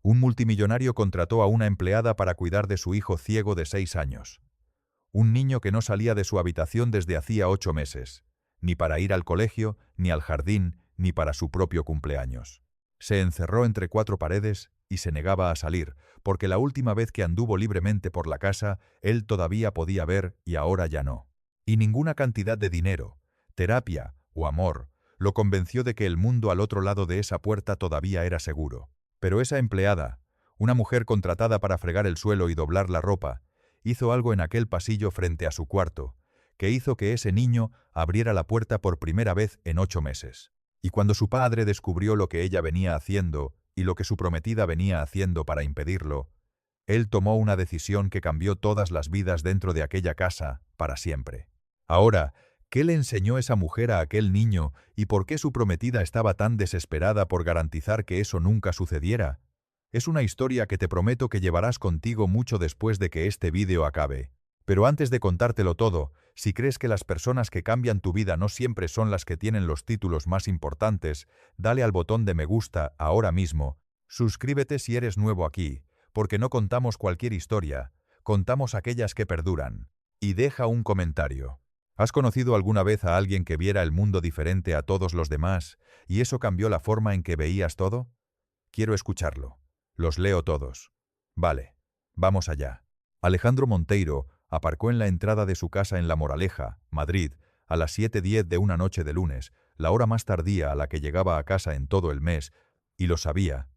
Un multimillonario contrató a una empleada para cuidar de su hijo ciego de 6 años. Un niño que no salía de su habitación desde hacía 8 meses, ni para ir al colegio, ni al jardín, ni para su propio cumpleaños. Se encerró entre 4 paredes y se negaba a salir, porque la última vez que anduvo libremente por la casa, él todavía podía ver y ahora ya no. Y ninguna cantidad de dinero, terapia o amor lo convenció de que el mundo al otro lado de esa puerta todavía era seguro. Pero esa empleada, una mujer contratada para fregar el suelo y doblar la ropa, hizo algo en aquel pasillo frente a su cuarto, que hizo que ese niño abriera la puerta por primera vez en 8 meses. Y cuando su padre descubrió lo que ella venía haciendo y lo que su prometida venía haciendo para impedirlo, él tomó una decisión que cambió todas las vidas dentro de aquella casa para siempre. Ahora, ¿qué le enseñó esa mujer a aquel niño y por qué su prometida estaba tan desesperada por garantizar que eso nunca sucediera? Es una historia que te prometo que llevarás contigo mucho después de que este vídeo acabe. Pero antes de contártelo todo, si crees que las personas que cambian tu vida no siempre son las que tienen los títulos más importantes, dale al botón de me gusta ahora mismo. Suscríbete si eres nuevo aquí, porque no contamos cualquier historia, contamos aquellas que perduran. Y deja un comentario. ¿Has conocido alguna vez a alguien que viera el mundo diferente a todos los demás y eso cambió la forma en que veías todo? Quiero escucharlo. Los leo todos. Vale, vamos allá. Alejandro Monteiro aparcó en la entrada de su casa en La Moraleja, Madrid, a las 7:10 de una noche de lunes, la hora más tardía a la que llegaba a casa en todo el mes, y lo sabía.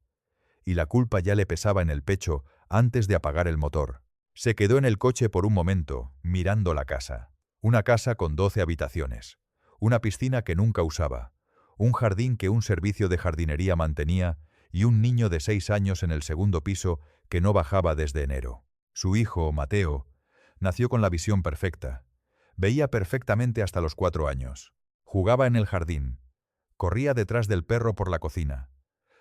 Y la culpa ya le pesaba en el pecho antes de apagar el motor. Se quedó en el coche por un momento, mirando la casa. Una casa con 12 habitaciones, una piscina que nunca usaba, un jardín que un servicio de jardinería mantenía y un niño de 6 años en el segundo piso que no bajaba desde enero. Su hijo, Mateo, nació con la visión perfecta. Veía perfectamente hasta los 4 años. Jugaba en el jardín. Corría detrás del perro por la cocina.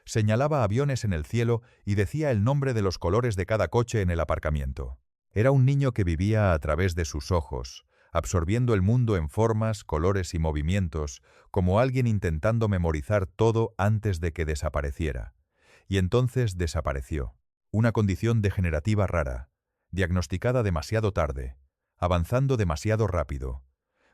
Señalaba aviones en el cielo y decía el nombre de los colores de cada coche en el aparcamiento. Era un niño que vivía a través de sus ojos, absorbiendo el mundo en formas, colores y movimientos, como alguien intentando memorizar todo antes de que desapareciera. Y entonces desapareció. Una condición degenerativa rara, diagnosticada demasiado tarde, avanzando demasiado rápido.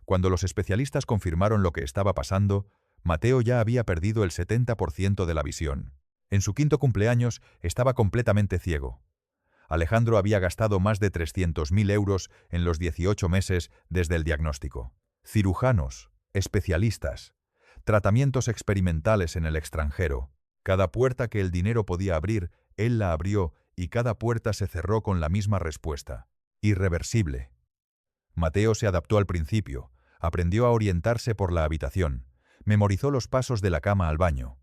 Cuando los especialistas confirmaron lo que estaba pasando, Mateo ya había perdido el 70% de la visión. En su 5º cumpleaños estaba completamente ciego. Alejandro había gastado más de 300.000 euros en los 18 meses desde el diagnóstico. Cirujanos, especialistas, tratamientos experimentales en el extranjero. Cada puerta que el dinero podía abrir, él la abrió y cada puerta se cerró con la misma respuesta. Irreversible. Mateo se adaptó al principio, aprendió a orientarse por la habitación, memorizó los pasos de la cama al baño.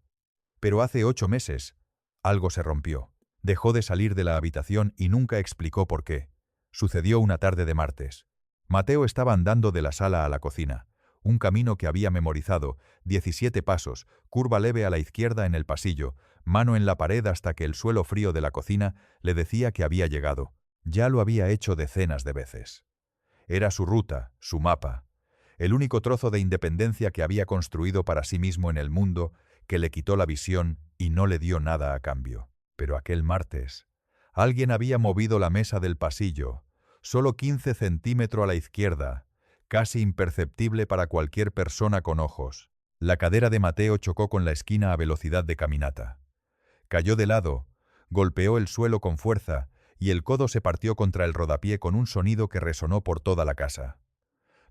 Pero hace 8 meses, algo se rompió. Dejó de salir de la habitación y nunca explicó por qué. Sucedió una tarde de martes. Mateo estaba andando de la sala a la cocina, un camino que había memorizado, 17 pasos, curva leve a la izquierda en el pasillo, mano en la pared hasta que el suelo frío de la cocina le decía que había llegado. Ya lo había hecho decenas de veces. Era su ruta, su mapa, el único trozo de independencia que había construido para sí mismo en el mundo, que le quitó la visión y no le dio nada a cambio. Pero aquel martes, alguien había movido la mesa del pasillo, solo 15 centímetros a la izquierda, casi imperceptible para cualquier persona con ojos. La cadera de Mateo chocó con la esquina a velocidad de caminata. Cayó de lado, golpeó el suelo con fuerza y el codo se partió contra el rodapié con un sonido que resonó por toda la casa.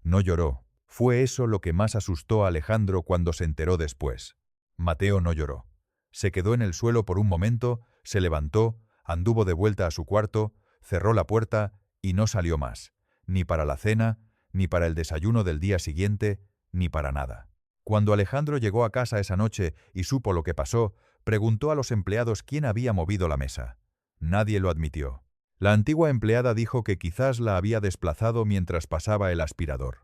No lloró. Fue eso lo que más asustó a Alejandro cuando se enteró después. Mateo no lloró. Se quedó en el suelo por un momento, se levantó, anduvo de vuelta a su cuarto, cerró la puerta y no salió más, ni para la cena, ni para el desayuno del día siguiente, ni para nada. Cuando Alejandro llegó a casa esa noche y supo lo que pasó, preguntó a los empleados quién había movido la mesa. Nadie lo admitió. La antigua empleada dijo que quizás la había desplazado mientras pasaba el aspirador.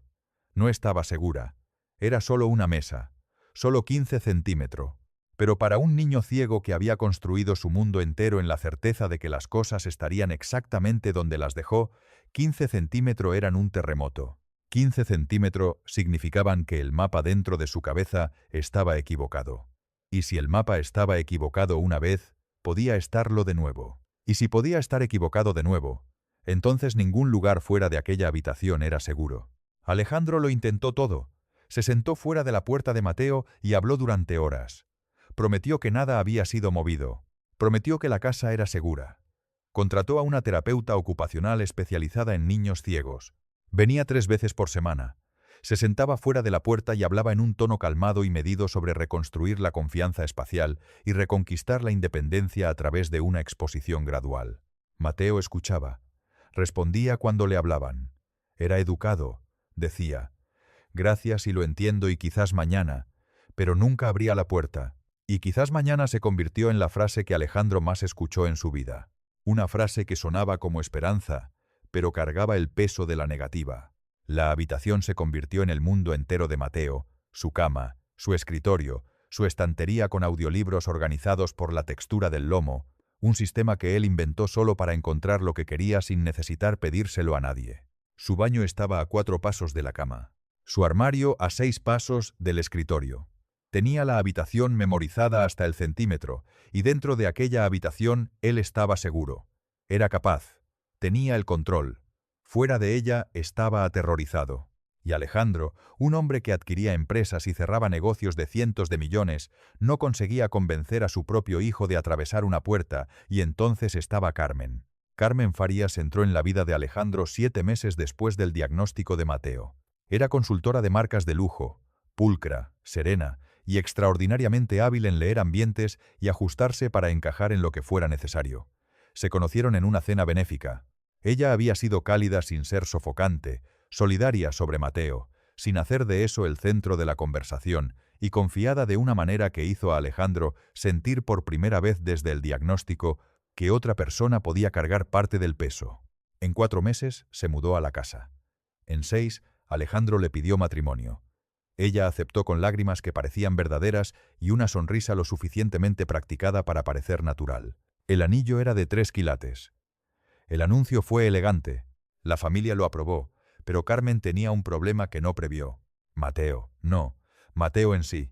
No estaba segura. Era solo una mesa, solo 15 centímetros. Pero para un niño ciego que había construido su mundo entero en la certeza de que las cosas estarían exactamente donde las dejó, 15 centímetros eran un terremoto. 15 centímetros significaban que el mapa dentro de su cabeza estaba equivocado. Y si el mapa estaba equivocado una vez, podía estarlo de nuevo. Y si podía estar equivocado de nuevo, entonces ningún lugar fuera de aquella habitación era seguro. Alejandro lo intentó todo. Se sentó fuera de la puerta de Mateo y habló durante horas. Prometió que nada había sido movido. Prometió que la casa era segura. Contrató a una terapeuta ocupacional especializada en niños ciegos. Venía 3 veces por semana. Se sentaba fuera de la puerta y hablaba en un tono calmado y medido sobre reconstruir la confianza espacial y reconquistar la independencia a través de una exposición gradual. Mateo escuchaba. Respondía cuando le hablaban. Era educado, decía. Gracias y lo entiendo y quizás mañana, pero nunca abría la puerta. Y quizás mañana se convirtió en la frase que Alejandro más escuchó en su vida. Una frase que sonaba como esperanza, pero cargaba el peso de la negativa. La habitación se convirtió en el mundo entero de Mateo, su cama, su escritorio, su estantería con audiolibros organizados por la textura del lomo, un sistema que él inventó solo para encontrar lo que quería sin necesitar pedírselo a nadie. Su baño estaba a 4 pasos de la cama. Su armario a 6 pasos del escritorio. Tenía la habitación memorizada hasta el centímetro, y dentro de aquella habitación él estaba seguro. Era capaz. Tenía el control. Fuera de ella estaba aterrorizado. Y Alejandro, un hombre que adquiría empresas y cerraba negocios de cientos de millones, no conseguía convencer a su propio hijo de atravesar una puerta, y entonces estaba Carmen. Carmen Farías entró en la vida de Alejandro 7 meses después del diagnóstico de Mateo. Era consultora de marcas de lujo, pulcra, serena y extraordinariamente hábil en leer ambientes y ajustarse para encajar en lo que fuera necesario. Se conocieron en una cena benéfica. Ella había sido cálida sin ser sofocante, solidaria sobre Mateo, sin hacer de eso el centro de la conversación, y confiada de una manera que hizo a Alejandro sentir por primera vez desde el diagnóstico que otra persona podía cargar parte del peso. En 4 meses se mudó a la casa. En 6, Alejandro le pidió matrimonio. Ella aceptó con lágrimas que parecían verdaderas y una sonrisa lo suficientemente practicada para parecer natural. El anillo era de 3 quilates. El anuncio fue elegante. La familia lo aprobó, pero Carmen tenía un problema que no previó. Mateo, no. Mateo en sí.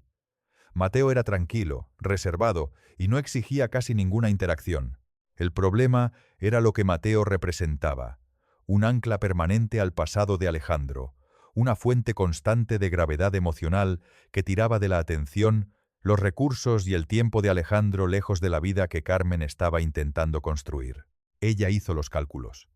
Mateo era tranquilo, reservado y no exigía casi ninguna interacción. El problema era lo que Mateo representaba. Un ancla permanente al pasado de Alejandro. Una fuente constante de gravedad emocional que tiraba de la atención, los recursos y el tiempo de Alejandro lejos de la vida que Carmen estaba intentando construir. Ella hizo los cálculos.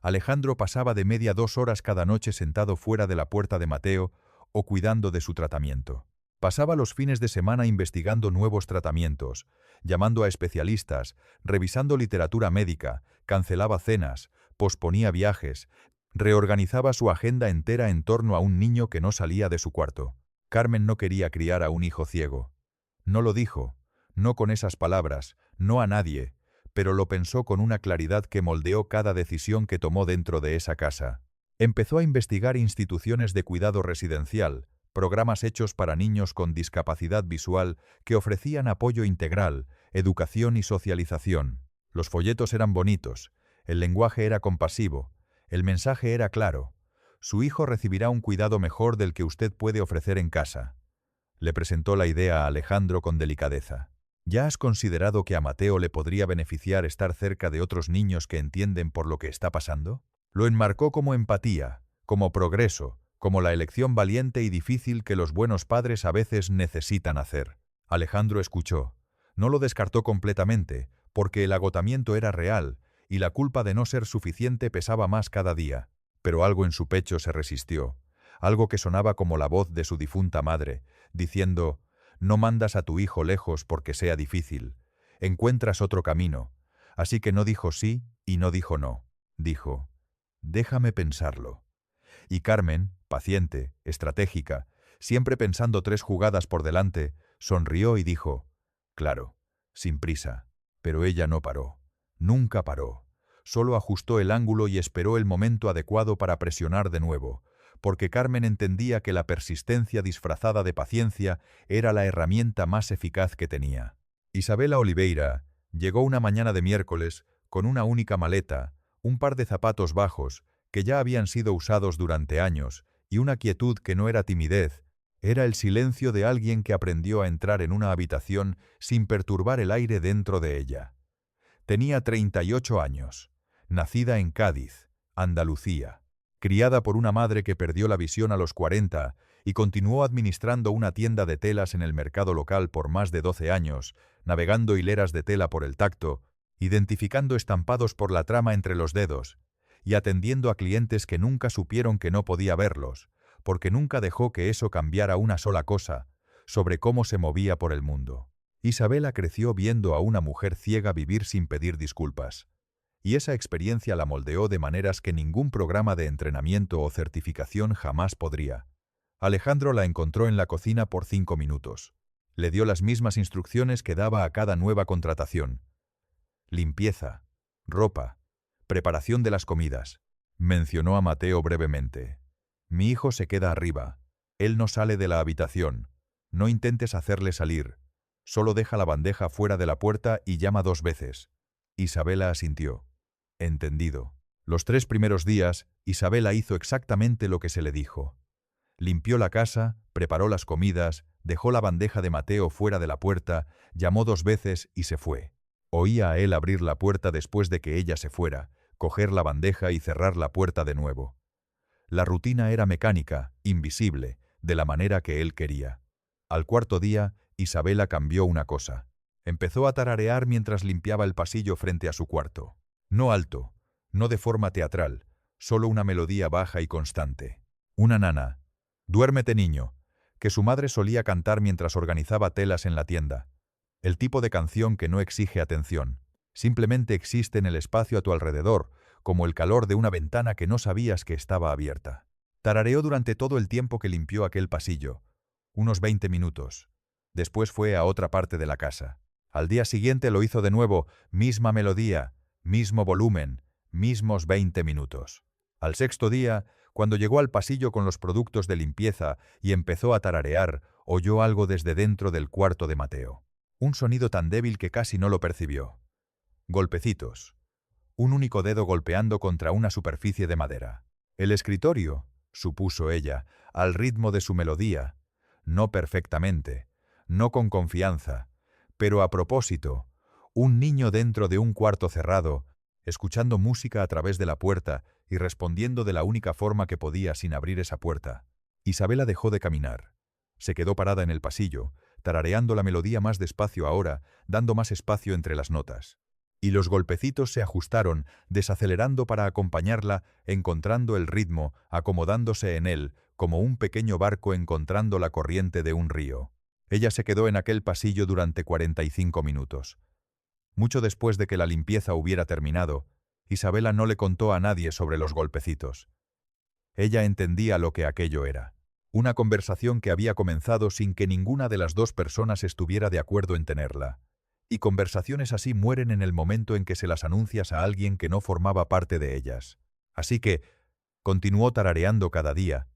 Alejandro pasaba de media 2 horas cada noche sentado fuera de la puerta de Mateo o cuidando de su tratamiento. Pasaba los fines de semana investigando nuevos tratamientos, llamando a especialistas, revisando literatura médica, cancelaba cenas, posponía viajes, reorganizaba su agenda entera en torno a un niño que no salía de su cuarto. Carmen no quería criar a un hijo ciego. No lo dijo, no con esas palabras, no a nadie, pero lo pensó con una claridad que moldeó cada decisión que tomó dentro de esa casa. Empezó a investigar instituciones de cuidado residencial, programas hechos para niños con discapacidad visual que ofrecían apoyo integral, educación y socialización. Los folletos eran bonitos, el lenguaje era compasivo, el mensaje era claro. Su hijo recibirá un cuidado mejor del que usted puede ofrecer en casa. Le presentó la idea a Alejandro con delicadeza. ¿Ya has considerado que a Mateo le podría beneficiar estar cerca de otros niños que entienden por lo que está pasando? Lo enmarcó como empatía, como progreso, como la elección valiente y difícil que los buenos padres a veces necesitan hacer. Alejandro escuchó. No lo descartó completamente, porque el agotamiento era real, y la culpa de no ser suficiente pesaba más cada día. Pero algo en su pecho se resistió, algo que sonaba como la voz de su difunta madre, diciendo: «No mandas a tu hijo lejos porque sea difícil. Encuentras otro camino». Así que no dijo sí y no dijo no. Dijo: «Déjame pensarlo». Y Carmen, paciente, estratégica, siempre pensando 3 jugadas por delante, sonrió y dijo: «Claro, sin prisa». Pero ella no paró. Nunca paró. Solo ajustó el ángulo y esperó el momento adecuado para presionar de nuevo, porque Carmen entendía que la persistencia disfrazada de paciencia era la herramienta más eficaz que tenía. Isabela Oliveira llegó una mañana de miércoles con una única maleta, un par de zapatos bajos, que ya habían sido usados durante años, y una quietud que no era timidez, Era el silencio de alguien que aprendió a entrar en una habitación sin perturbar el aire dentro de ella. Tenía 38 años, nacida en Cádiz, Andalucía, criada por una madre que perdió la visión a los 40 y continuó administrando una tienda de telas en el mercado local por más de 12 años, navegando hileras de tela por el tacto, identificando estampados por la trama entre los dedos y atendiendo a clientes que nunca supieron que no podía verlos, porque nunca dejó que eso cambiara una sola cosa sobre cómo se movía por el mundo. Isabela creció viendo a una mujer ciega vivir sin pedir disculpas, y esa experiencia la moldeó de maneras que ningún programa de entrenamiento o certificación jamás podría. Alejandro la encontró en la cocina por 5 minutos. Le dio las mismas instrucciones que daba a cada nueva contratación. Limpieza, ropa, preparación de las comidas. Mencionó a Mateo brevemente. Mi hijo se queda arriba. Él no sale de la habitación. No intentes hacerle salir. Solo deja la bandeja fuera de la puerta y llama 2 veces. Isabela asintió. Entendido. Los 3 primeros días, Isabela hizo exactamente lo que se le dijo. Limpió la casa, preparó las comidas, dejó la bandeja de Mateo fuera de la puerta, llamó 2 veces y se fue. Oía a él abrir la puerta después de que ella se fuera, coger la bandeja y cerrar la puerta de nuevo. La rutina era mecánica, invisible, de la manera que él quería. Al 4.º día, Isabela cambió una cosa. Empezó a tararear mientras limpiaba el pasillo frente a su cuarto. No alto, no de forma teatral, solo una melodía baja y constante. Una nana. Duérmete, niño, que su madre solía cantar mientras organizaba telas en la tienda. El tipo de canción que no exige atención. Simplemente existe en el espacio a tu alrededor, como el calor de una ventana que no sabías que estaba abierta. Tarareó durante todo el tiempo que limpió aquel pasillo, unos 20 minutos. Después fue a otra parte de la casa. Al día siguiente lo hizo de nuevo, misma melodía, mismo volumen, mismos 20 minutos. Al 6.º día, cuando llegó al pasillo con los productos de limpieza y empezó a tararear, oyó algo desde dentro del cuarto de Mateo. Un sonido tan débil que casi no lo percibió. Golpecitos. Un único dedo golpeando contra una superficie de madera. El escritorio, supuso ella, al ritmo de su melodía, no perfectamente, no con confianza, pero a propósito, un niño dentro de un cuarto cerrado, escuchando música a través de la puerta y respondiendo de la única forma que podía sin abrir esa puerta. Isabela dejó de caminar. Se quedó parada en el pasillo, tarareando la melodía más despacio ahora, dando más espacio entre las notas. Y los golpecitos se ajustaron, desacelerando para acompañarla, encontrando el ritmo, acomodándose en él, como un pequeño barco encontrando la corriente de un río. Ella se quedó en aquel pasillo durante 45 minutos. Mucho después de que la limpieza hubiera terminado, Isabela no le contó a nadie sobre los golpecitos. Ella entendía lo que aquello era. Una conversación que había comenzado sin que ninguna de las 2 personas estuviera de acuerdo en tenerla. Y conversaciones así mueren en el momento en que se las anuncias a alguien que no formaba parte de ellas. Así que continuó tarareando cada día,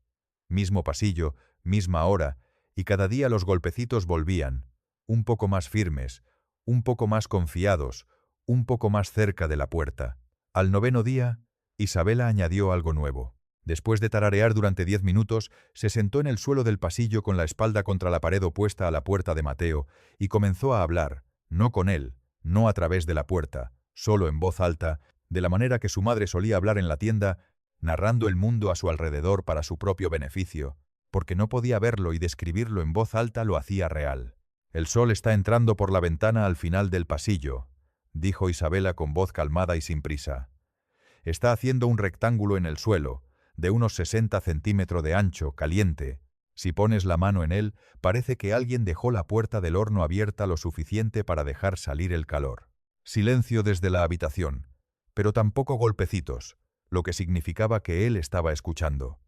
mismo pasillo, misma hora, y cada día los golpecitos volvían, un poco más firmes, un poco más confiados, un poco más cerca de la puerta. Al 9.º día, Isabela añadió algo nuevo. Después de tararear durante 10 minutos, se sentó en el suelo del pasillo con la espalda contra la pared opuesta a la puerta de Mateo y comenzó a hablar. No con él, no a través de la puerta, solo en voz alta, de la manera que su madre solía hablar en la tienda, narrando el mundo a su alrededor para su propio beneficio, porque no podía verlo y describirlo en voz alta lo hacía real. El sol está entrando por la ventana al final del pasillo, dijo Isabela con voz calmada y sin prisa. Está haciendo un rectángulo en el suelo, de unos 60 centímetros de ancho, caliente. Si pones la mano en él, parece que alguien dejó la puerta del horno abierta lo suficiente para dejar salir el calor. Silencio desde la habitación, pero tampoco golpecitos, lo que significaba que él estaba escuchando.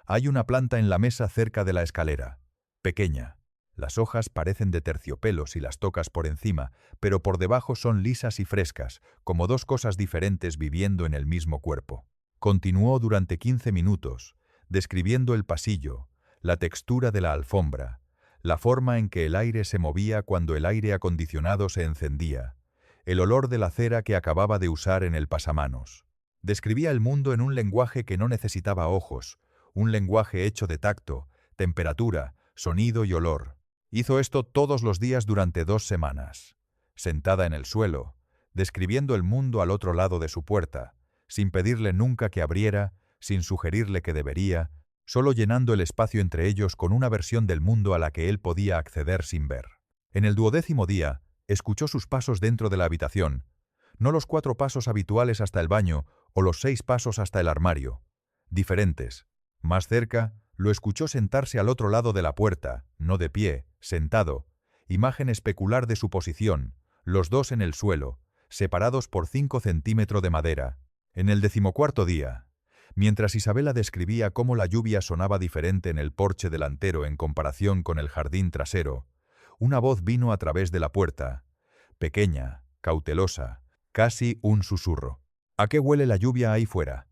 Hay una planta en la mesa cerca de la escalera, pequeña. Las hojas parecen de terciopelo si las tocas por encima, pero por debajo son lisas y frescas, como 2 cosas diferentes viviendo en el mismo cuerpo. Continuó durante 15 minutos, describiendo el pasillo, la textura de la alfombra, la forma en que el aire se movía cuando el aire acondicionado se encendía, el olor de la cera que acababa de usar en el pasamanos. Describía el mundo en un lenguaje que no necesitaba ojos, un lenguaje hecho de tacto, temperatura, sonido y olor. Hizo esto todos los días durante 2 semanas, sentada en el suelo, describiendo el mundo al otro lado de su puerta, sin pedirle nunca que abriera, sin sugerirle que debería, solo llenando el espacio entre ellos con una versión del mundo a la que él podía acceder sin ver. En el 12º día, escuchó sus pasos dentro de la habitación, no los 4 pasos habituales hasta el baño o los 6 pasos hasta el armario. Diferentes. Más cerca, lo escuchó sentarse al otro lado de la puerta, no de pie, sentado, imagen especular de su posición, los dos en el suelo, separados por 5 centímetros de madera. En el 14º día, mientras Isabela describía cómo la lluvia sonaba diferente en el porche delantero en comparación con el jardín trasero, una voz vino a través de la puerta, pequeña, cautelosa, casi un susurro. ¿A qué huele la lluvia ahí fuera?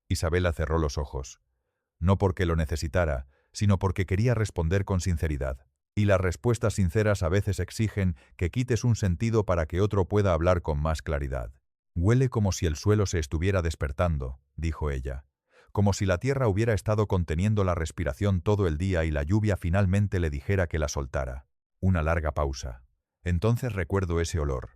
Isabela cerró los ojos. No porque lo necesitara, sino porque quería responder con sinceridad. Y las respuestas sinceras a veces exigen que quites un sentido para que otro pueda hablar con más claridad. Huele como si el suelo se estuviera despertando, dijo ella. Como si la tierra hubiera estado conteniendo la respiración todo el día y la lluvia finalmente le dijera que la soltara. Una larga pausa. Entonces recuerdo ese olor.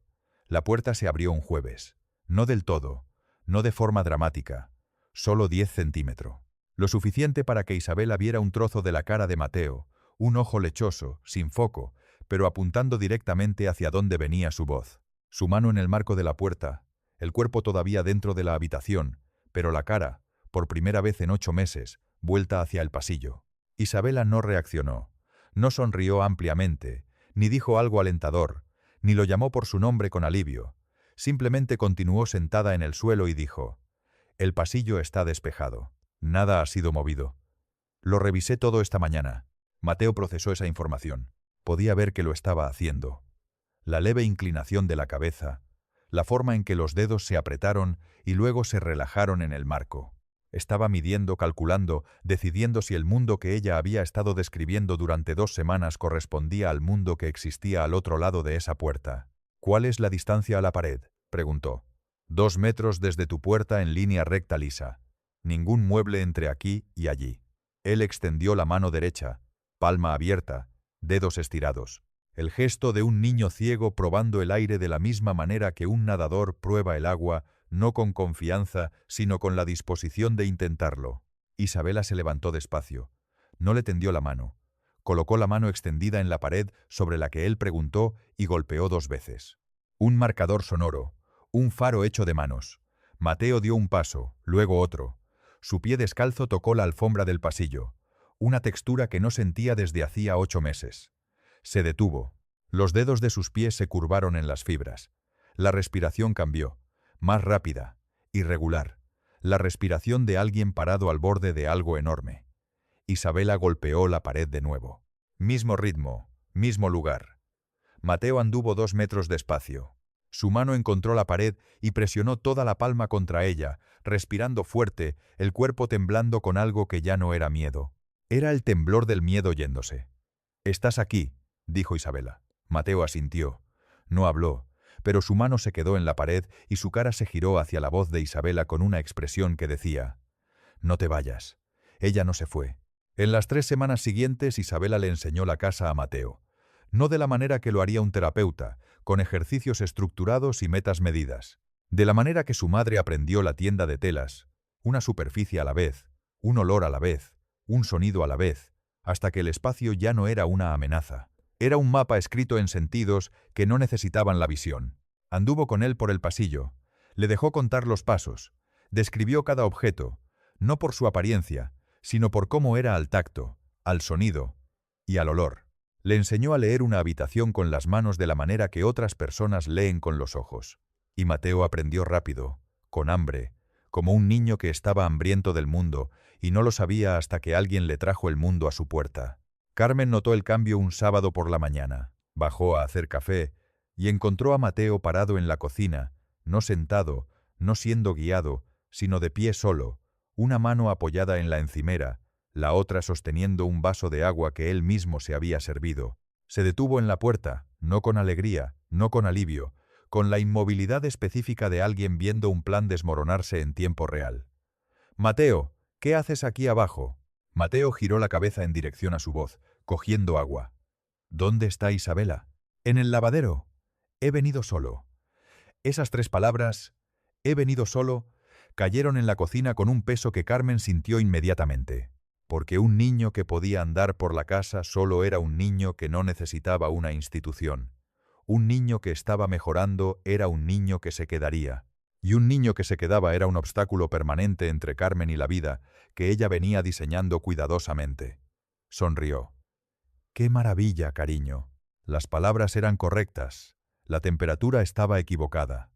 La puerta se abrió un jueves. No del todo, no de forma dramática, solo 10 centímetros. Lo suficiente para que Isabela viera un trozo de la cara de Mateo, un ojo lechoso, sin foco, pero apuntando directamente hacia donde venía su voz. Su mano en el marco de la puerta, el cuerpo todavía dentro de la habitación, pero la cara, por primera vez en 8 meses, vuelta hacia el pasillo. Isabela no reaccionó, no sonrió ampliamente, ni dijo algo alentador, ni lo llamó por su nombre con alivio. Simplemente continuó sentada en el suelo y dijo: «El pasillo está despejado. Nada ha sido movido. Lo revisé todo esta mañana». Mateo procesó esa información. Podía ver que lo estaba haciendo. La leve inclinación de la cabeza, la forma en que los dedos se apretaron y luego se relajaron en el marco. Estaba midiendo, calculando, decidiendo si el mundo que ella había estado describiendo durante 2 semanas correspondía al mundo que existía al otro lado de esa puerta. «¿Cuál es la distancia a la pared?», preguntó. 2 metros desde tu puerta en línea recta lisa. Ningún mueble entre aquí y allí». Él extendió la mano derecha, palma abierta, dedos estirados. El gesto de un niño ciego probando el aire de la misma manera que un nadador prueba el agua, no con confianza, sino con la disposición de intentarlo. Isabela se levantó despacio. No le tendió la mano. Colocó la mano extendida en la pared sobre la que él preguntó y golpeó 2 veces. Un marcador sonoro, un faro hecho de manos. Mateo dio un paso, luego otro. Su pie descalzo tocó la alfombra del pasillo, una textura que no sentía desde hacía 8 meses. Se detuvo. Los dedos de sus pies se curvaron en las fibras. La respiración cambió, más rápida, irregular. La respiración de alguien parado al borde de algo enorme. Isabela golpeó la pared de nuevo. Mismo ritmo, mismo lugar. Mateo anduvo 2 metros despacio. Su mano encontró la pared y presionó toda la palma contra ella, respirando fuerte, el cuerpo temblando con algo que ya no era miedo. Era el temblor del miedo yéndose. «Estás aquí», dijo Isabela. Mateo asintió. No habló, pero su mano se quedó en la pared y su cara se giró hacia la voz de Isabela con una expresión que decía: «No te vayas». Ella no se fue. En las 3 semanas siguientes Isabela le enseñó la casa a Mateo. No de la manera que lo haría un terapeuta, con ejercicios estructurados y metas medidas. De la manera que su madre aprendió la tienda de telas, una superficie a la vez, un olor a la vez, un sonido a la vez, hasta que el espacio ya no era una amenaza. Era un mapa escrito en sentidos que no necesitaban la visión. Anduvo con él por el pasillo, le dejó contar los pasos, describió cada objeto, no por su apariencia, sino por cómo era al tacto, al sonido y al olor. Le enseñó a leer una habitación con las manos de la manera que otras personas leen con los ojos. Y Mateo aprendió rápido, con hambre, como un niño que estaba hambriento del mundo y no lo sabía hasta que alguien le trajo el mundo a su puerta. Carmen notó el cambio un sábado por la mañana. Bajó a hacer café y encontró a Mateo parado en la cocina, no sentado, no siendo guiado, sino de pie solo, una mano apoyada en la encimera, la otra sosteniendo un vaso de agua que él mismo se había servido. Se detuvo en la puerta, no con alegría, no con alivio, con la inmovilidad específica de alguien viendo un plan desmoronarse en tiempo real. «Mateo, ¿qué haces aquí abajo?». Mateo giró la cabeza en dirección a su voz, cogiendo agua. ¿Dónde está Isabela? En el lavadero. He venido solo. Esas 3 palabras, he venido solo, cayeron en la cocina con un peso que Carmen sintió inmediatamente. Porque un niño que podía andar por la casa solo era un niño que no necesitaba una institución. Un niño que estaba mejorando era un niño que se quedaría. Y un niño que se quedaba era un obstáculo permanente entre Carmen y la vida que ella venía diseñando cuidadosamente. Sonrió. ¡Qué maravilla, cariño! Las palabras eran correctas. La temperatura estaba equivocada.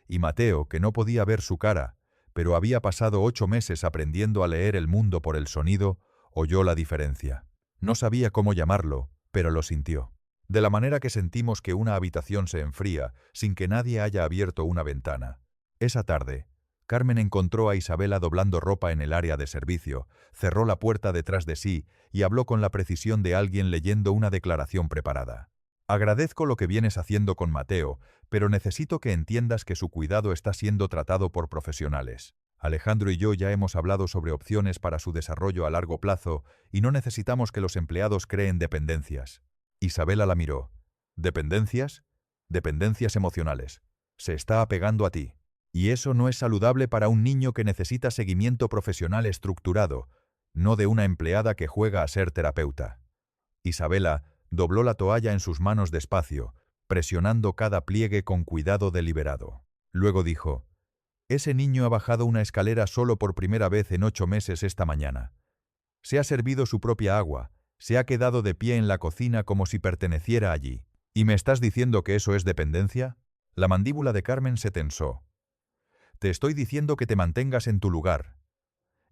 Y Mateo, que no podía ver su cara, pero había pasado 8 meses aprendiendo a leer el mundo por el sonido, oyó la diferencia. No sabía cómo llamarlo, pero lo sintió. De la manera que sentimos que una habitación se enfría sin que nadie haya abierto una ventana. Esa tarde, Carmen encontró a Isabela doblando ropa en el área de servicio, cerró la puerta detrás de sí y habló con la precisión de alguien leyendo una declaración preparada. Agradezco lo que vienes haciendo con Mateo, pero necesito que entiendas que su cuidado está siendo tratado por profesionales. Alejandro y yo ya hemos hablado sobre opciones para su desarrollo a largo plazo y no necesitamos que los empleados creen dependencias. Isabela la miró. ¿Dependencias? Dependencias emocionales. Se está apegando a ti. Y eso no es saludable para un niño que necesita seguimiento profesional estructurado, no de una empleada que juega a ser terapeuta. Isabela dobló la toalla en sus manos despacio, presionando cada pliegue con cuidado deliberado. Luego dijo, «Ese niño ha bajado una escalera solo por primera vez en 8 meses esta mañana. Se ha servido su propia agua, se ha quedado de pie en la cocina como si perteneciera allí. ¿Y me estás diciendo que eso es dependencia?» La mandíbula de Carmen se tensó. «Te estoy diciendo que te mantengas en tu lugar».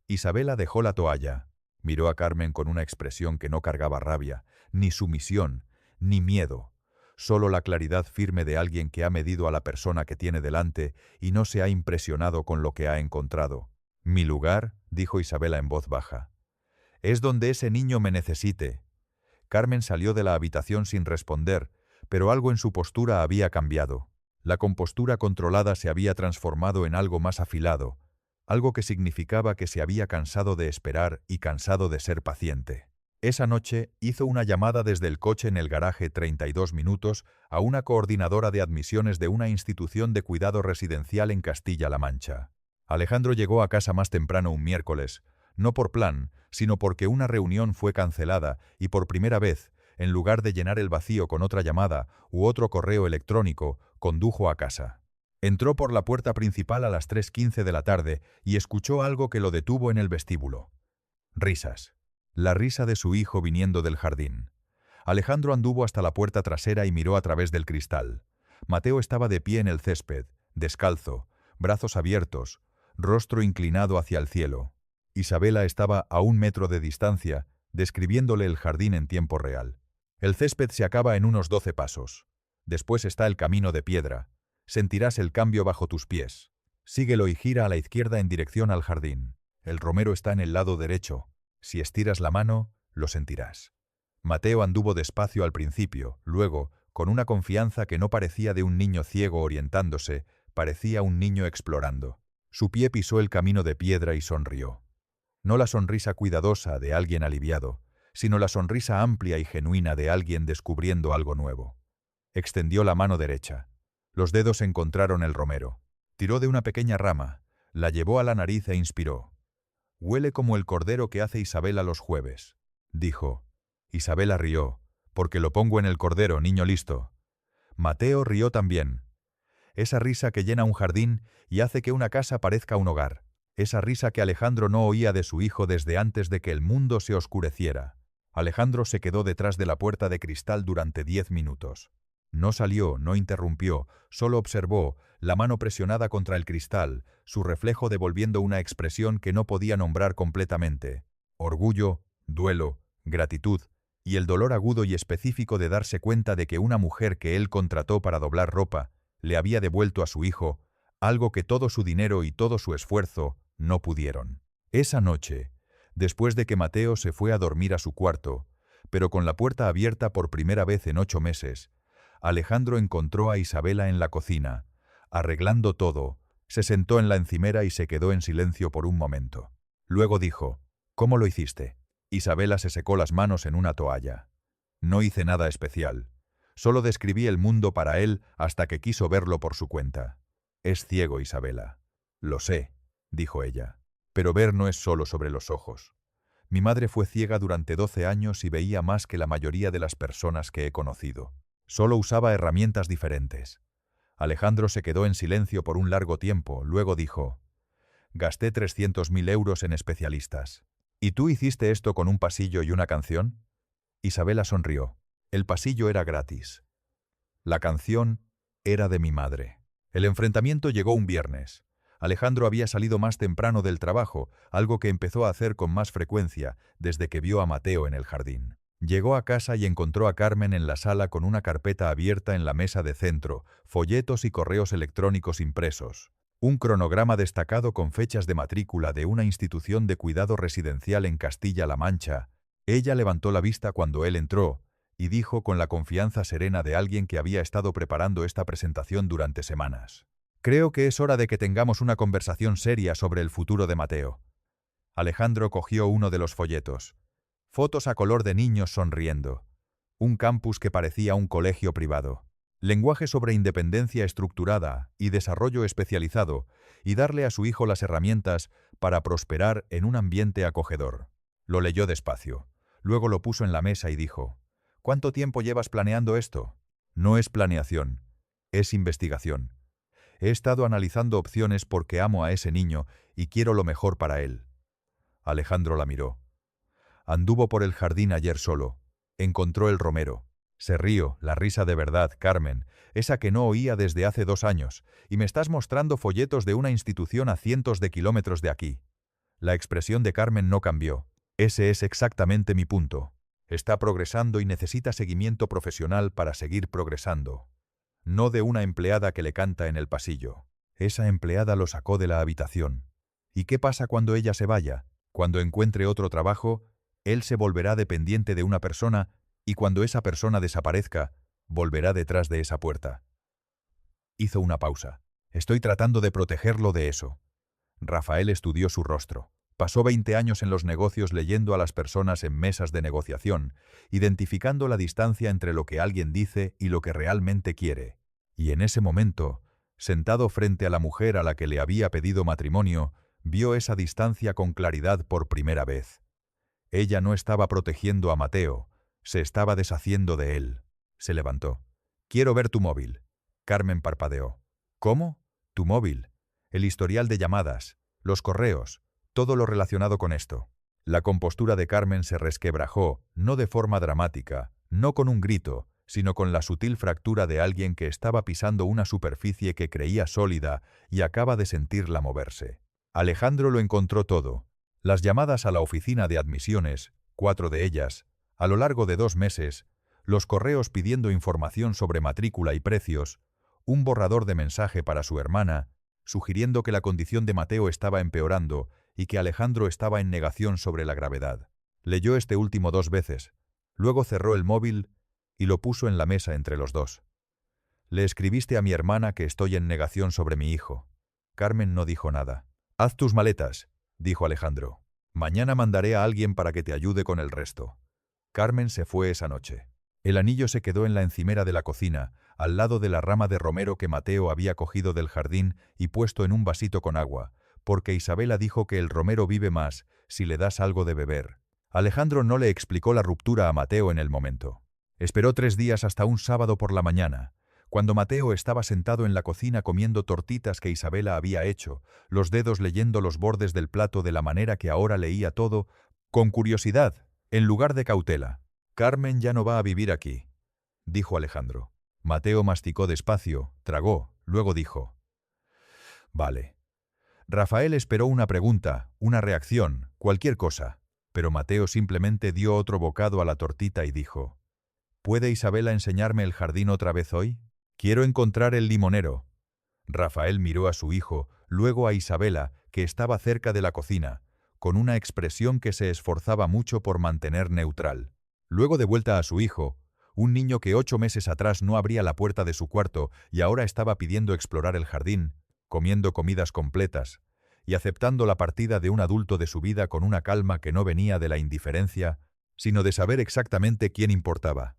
Isabela dejó la toalla. Miró a Carmen con una expresión que no cargaba rabia, ni sumisión, ni miedo. Solo la claridad firme de alguien que ha medido a la persona que tiene delante y no se ha impresionado con lo que ha encontrado. «Mi lugar», dijo Isabela en voz baja, «es donde ese niño me necesite». Carmen salió de la habitación sin responder, pero algo en su postura había cambiado. La compostura controlada se había transformado en algo más afilado, algo que significaba que se había cansado de esperar y cansado de ser paciente. Esa noche hizo una llamada desde el coche en el garaje 32 minutos a una coordinadora de admisiones de una institución de cuidado residencial en Castilla-La Mancha. Alejandro llegó a casa más temprano un miércoles, no por plan, sino porque una reunión fue cancelada y por primera vez, en lugar de llenar el vacío con otra llamada u otro correo electrónico, condujo a casa. Entró por la puerta principal a las 3:15 de la tarde y escuchó algo que lo detuvo en el vestíbulo. Risas. La risa de su hijo viniendo del jardín. Alejandro anduvo hasta la puerta trasera y miró a través del cristal. Mateo estaba de pie en el césped, descalzo, brazos abiertos, rostro inclinado hacia el cielo. Isabela estaba a 1 metro de distancia, describiéndole el jardín en tiempo real. El césped se acaba en unos 12 pasos. Después está el camino de piedra. Sentirás el cambio bajo tus pies. Síguelo y gira a la izquierda en dirección al jardín. El romero está en el lado derecho. Si estiras la mano, lo sentirás. Mateo anduvo despacio al principio, luego, con una confianza que no parecía de un niño ciego orientándose, parecía un niño explorando. Su pie pisó el camino de piedra y sonrió. No la sonrisa cuidadosa de alguien aliviado, sino la sonrisa amplia y genuina de alguien descubriendo algo nuevo. Extendió la mano derecha. Los dedos encontraron el romero. Tiró de una pequeña rama, la llevó a la nariz e inspiró. «Huele como el cordero que hace Isabela los jueves», dijo. Isabela rió. «Porque lo pongo en el cordero, niño listo». Mateo rió también. Esa risa que llena un jardín y hace que una casa parezca un hogar. Esa risa que Alejandro no oía de su hijo desde antes de que el mundo se oscureciera. Alejandro se quedó detrás de la puerta de cristal durante 10 minutos. No salió, no interrumpió, solo observó, la mano presionada contra el cristal, su reflejo devolviendo una expresión que no podía nombrar completamente. Orgullo, duelo, gratitud, y el dolor agudo y específico de darse cuenta de que una mujer que él contrató para doblar ropa le había devuelto a su hijo algo que todo su dinero y todo su esfuerzo no pudieron. Esa noche, después de que Mateo se fue a dormir a su cuarto, pero con la puerta abierta por primera vez en 8 meses, Alejandro encontró a Isabela en la cocina, arreglando todo, se sentó en la encimera y se quedó en silencio por un momento. Luego dijo, «¿Cómo lo hiciste?» Isabela se secó las manos en una toalla. No hice nada especial. Solo describí el mundo para él hasta que quiso verlo por su cuenta. Es ciego, Isabela. Lo sé, dijo ella. Pero ver no es solo sobre los ojos. Mi madre fue ciega durante 12 años y veía más que la mayoría de las personas que he conocido. Solo usaba herramientas diferentes. Alejandro se quedó en silencio por un largo tiempo, luego dijo: gasté 300.000 euros en especialistas. ¿Y tú hiciste esto con un pasillo y una canción? Isabela sonrió. El pasillo era gratis. La canción era de mi madre. El enfrentamiento llegó un viernes. Alejandro había salido más temprano del trabajo, algo que empezó a hacer con más frecuencia desde que vio a Mateo en el jardín. Llegó a casa y encontró a Carmen en la sala con una carpeta abierta en la mesa de centro, folletos y correos electrónicos impresos. Un cronograma destacado con fechas de matrícula de una institución de cuidado residencial en Castilla-La Mancha. Ella levantó la vista cuando él entró y dijo con la confianza serena de alguien que había estado preparando esta presentación durante semanas: creo que es hora de que tengamos una conversación seria sobre el futuro de Mateo. Alejandro cogió uno de los folletos. Fotos a color de niños sonriendo. Un campus que parecía un colegio privado. Lenguaje sobre independencia estructurada y desarrollo especializado, y darle a su hijo las herramientas para prosperar en un ambiente acogedor. Lo leyó despacio. Luego lo puso en la mesa y dijo: ¿cuánto tiempo llevas planeando esto? No es planeación, es investigación. He estado analizando opciones porque amo a ese niño y quiero lo mejor para él. Alejandro la miró. Anduvo por el jardín ayer solo. Encontró el romero. Se rió, la risa de verdad, Carmen, esa que no oía desde hace 2 años, y me estás mostrando folletos de una institución a cientos de kilómetros de aquí. La expresión de Carmen no cambió. Ese es exactamente mi punto. Está progresando y necesita seguimiento profesional para seguir progresando. No de una empleada que le canta en el pasillo. Esa empleada lo sacó de la habitación. ¿Y qué pasa cuando ella se vaya? Cuando encuentre otro trabajo, él se volverá dependiente de una persona y cuando esa persona desaparezca, volverá detrás de esa puerta. Hizo una pausa. Estoy tratando de protegerlo de eso. Rafael estudió su rostro. Pasó 20 años en los negocios leyendo a las personas en mesas de negociación, identificando la distancia entre lo que alguien dice y lo que realmente quiere. Y en ese momento, sentado frente a la mujer a la que le había pedido matrimonio, vio esa distancia con claridad por primera vez. Ella no estaba protegiendo a Mateo, se estaba deshaciendo de él. Se levantó. «Quiero ver tu móvil». Carmen parpadeó. «¿Cómo? ¿Tu móvil? El historial de llamadas, los correos, todo lo relacionado con esto». La compostura de Carmen se resquebrajó, no de forma dramática, no con un grito, sino con la sutil fractura de alguien que estaba pisando una superficie que creía sólida y acaba de sentirla moverse. Alejandro lo encontró todo. Las llamadas a la oficina de admisiones, 4 de ellas, a lo largo de 2 meses, los correos pidiendo información sobre matrícula y precios, un borrador de mensaje para su hermana, sugiriendo que la condición de Mateo estaba empeorando y que Alejandro estaba en negación sobre la gravedad. Leyó este último 2 veces, luego cerró el móvil y lo puso en la mesa entre los dos. «Le escribiste a mi hermana que estoy en negación sobre mi hijo». Carmen no dijo nada. «Haz tus maletas», dijo Alejandro. «Mañana mandaré a alguien para que te ayude con el resto». Carmen se fue esa noche. El anillo se quedó en la encimera de la cocina, al lado de la rama de romero que Mateo había cogido del jardín y puesto en un vasito con agua, porque Isabela dijo que el romero vive más si le das algo de beber. Alejandro no le explicó la ruptura a Mateo en el momento. Esperó 3 días hasta un sábado por la mañana, cuando Mateo estaba sentado en la cocina comiendo tortitas que Isabela había hecho, los dedos leyendo los bordes del plato de la manera que ahora leía todo, con curiosidad, en lugar de cautela. «Carmen ya no va a vivir aquí», dijo Alejandro. Mateo masticó despacio, tragó, luego dijo: «Vale». Rafael esperó una pregunta, una reacción, cualquier cosa, pero Mateo simplemente dio otro bocado a la tortita y dijo: «¿Puede Isabela enseñarme el jardín otra vez hoy? Quiero encontrar el limonero». Rafael miró a su hijo, luego a Isabela, que estaba cerca de la cocina, con una expresión que se esforzaba mucho por mantener neutral. Luego de vuelta a su hijo, un niño que 8 meses atrás no abría la puerta de su cuarto y ahora estaba pidiendo explorar el jardín, comiendo comidas completas y aceptando la partida de un adulto de su vida con una calma que no venía de la indiferencia, sino de saber exactamente quién importaba.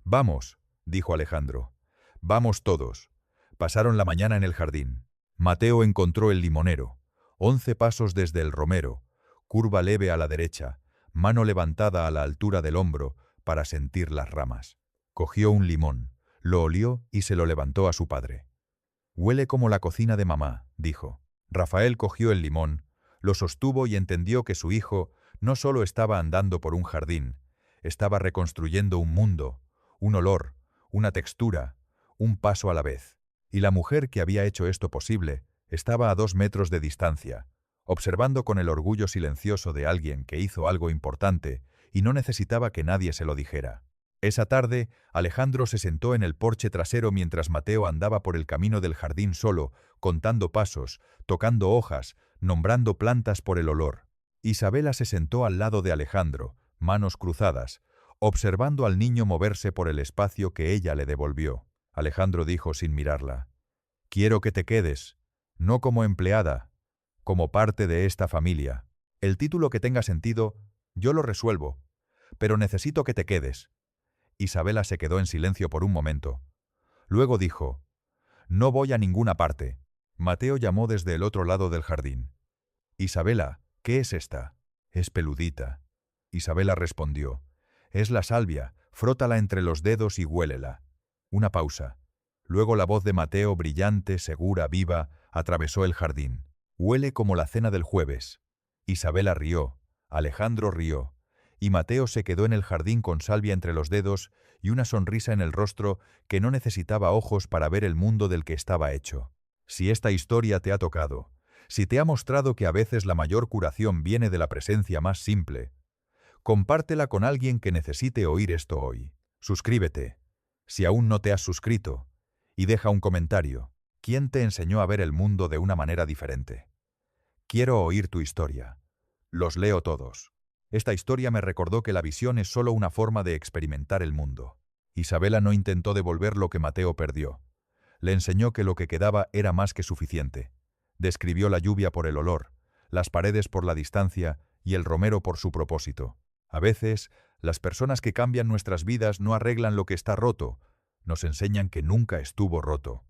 «Vamos», dijo Alejandro. «Vamos todos». Pasaron la mañana en el jardín. Mateo encontró el limonero. 11 pasos desde el romero, curva leve a la derecha, mano levantada a la altura del hombro para sentir las ramas. Cogió un limón, lo olió y se lo levantó a su padre. «Huele como la cocina de mamá», dijo. Rafael cogió el limón, lo sostuvo y entendió que su hijo no solo estaba andando por un jardín, estaba reconstruyendo un mundo, un olor, una textura, un paso a la vez. Y la mujer que había hecho esto posible estaba a 2 metros de distancia, observando con el orgullo silencioso de alguien que hizo algo importante y no necesitaba que nadie se lo dijera. Esa tarde, Alejandro se sentó en el porche trasero mientras Mateo andaba por el camino del jardín solo, contando pasos, tocando hojas, nombrando plantas por el olor. Isabela se sentó al lado de Alejandro, manos cruzadas, observando al niño moverse por el espacio que ella le devolvió. Alejandro dijo sin mirarla: «Quiero que te quedes, no como empleada, como parte de esta familia. El título que tenga sentido, yo lo resuelvo, pero necesito que te quedes». Isabela se quedó en silencio por un momento. Luego dijo: «No voy a ninguna parte». Mateo llamó desde el otro lado del jardín: «Isabela, ¿qué es esta?» «Es peludita». Isabela respondió: «Es la salvia, frótala entre los dedos y huélela». Una pausa. Luego la voz de Mateo, brillante, segura, viva, atravesó el jardín. «Huele como la cena del jueves». Isabela rió, Alejandro rió, y Mateo se quedó en el jardín con salvia entre los dedos y una sonrisa en el rostro que no necesitaba ojos para ver el mundo del que estaba hecho. Si esta historia te ha tocado, si te ha mostrado que a veces la mayor curación viene de la presencia más simple, compártela con alguien que necesite oír esto hoy. Suscríbete, si aún no te has suscrito, y deja un comentario. ¿Quién te enseñó a ver el mundo de una manera diferente? Quiero oír tu historia. Los leo todos. Esta historia me recordó que la visión es solo una forma de experimentar el mundo. Isabela no intentó devolver lo que Mateo perdió. Le enseñó que lo que quedaba era más que suficiente. Describió la lluvia por el olor, las paredes por la distancia y el romero por su propósito. A veces, las personas que cambian nuestras vidas no arreglan lo que está roto, nos enseñan que nunca estuvo roto.